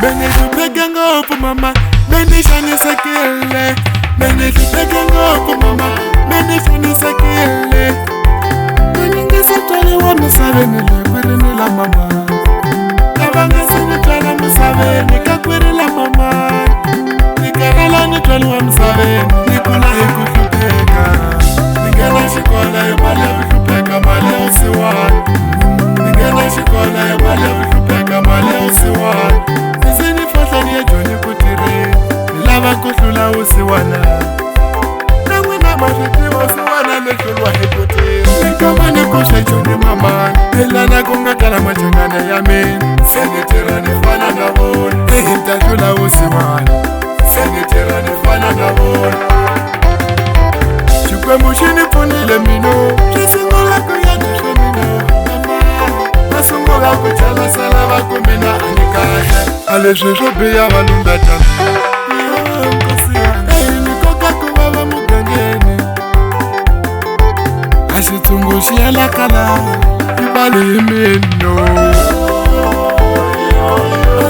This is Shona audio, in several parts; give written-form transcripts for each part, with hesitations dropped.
Bene hlupheka ngopfu mama, bene xanisekile. Bene hlupheka ngopfu mama, bene xanisekile. Bene nga se twaliwa misaveni leyi kwirinila mama. Lava nga se ni twala misaveni ka kwirila mama. Ni karhala ni twaliwa misaveni, ni kula hi ku hlupheka. Ni nghena xikolo hi mali ya ku hlupheka, mali ya vusiwana. Ni nghena xikolo hi mali ya ku hlupheka, mali ya vusiwana. Ndzi ni fahla ni ya Joni ku tirheni, ni lava ku hlula vusiwana. Na n'wina ma swi tiva vusiwana no hluriwa hi ku tirha. Ni kama ni koxa Joni mama, ni lana ku nga tala machangana ya mina. Se ni tirha ni fana na vona, hi ta hlula vusiwana. Se ni tirha ni fana na vona. Xikwembu xi ni pfunile mina, xi sungula ku endla swa mina. Va sungula ku chalasela va ku mina a ni kahle, a leswi swo biha va lumbetana. Ni koka ku vava mugangeni, a xitshungu xi yela kala i vali hi mino.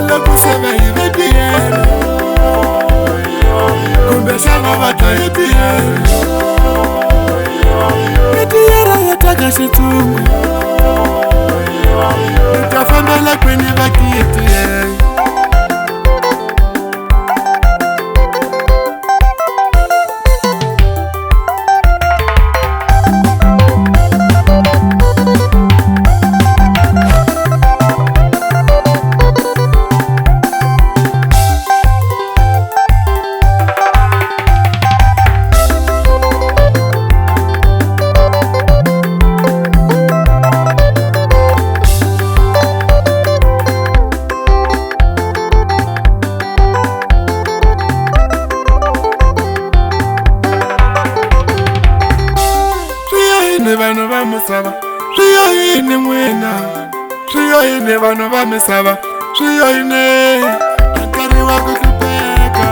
Le ku xava hi vetiyela, kumbe xana va ta hi tiyela. Tiyela ya taka xitshungu, ni ta fambela kwini va kitiyela. Vanhu va misava swi yo yini n'wina, swi yo yini vanhu va misava, swi yo yini. A nkarhi wa ku hlupheka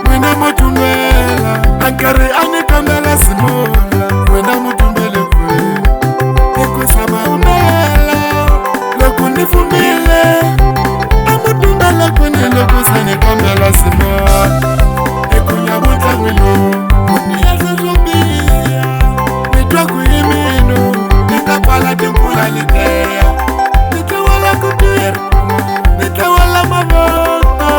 n'wina mo tumbela, a nkarhi a ni kombela Simona, n'wina mo tumbele kwini. Hi ku samamela loko ni fumile, a mo tumbela kwini loko se ni kombela Simona. Hi ku nyavuta n'wina ni ya swo biha, ni twa ku hi mino. Ni ta kwala timpfula liteya, ni tlawela ku tirha, ni tlawela mavoko.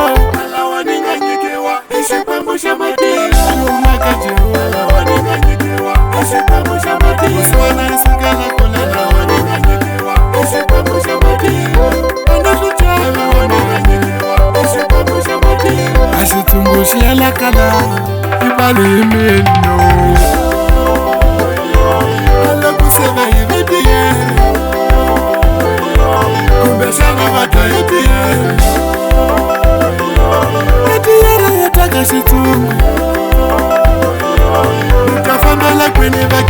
Lawa ni nga nyikiwa hi Xikwembu xa matimba, humaka Jehovha. Lawa ni nga nyikiwa hi Xikwembu xa matimba, vusiwana hi sukela kule. Lawa ni nga nyikiwa hi Xikwembu xa matimba, anda swi chava. Lawa ni nga nyikiwa hi Xikwembu xa matimba, a xitshungu xi yela kala i vali hi mino. Kumbe xana va ta hi tiyela, tiyela ya taka xitshungu. Ni ta fambela kwini va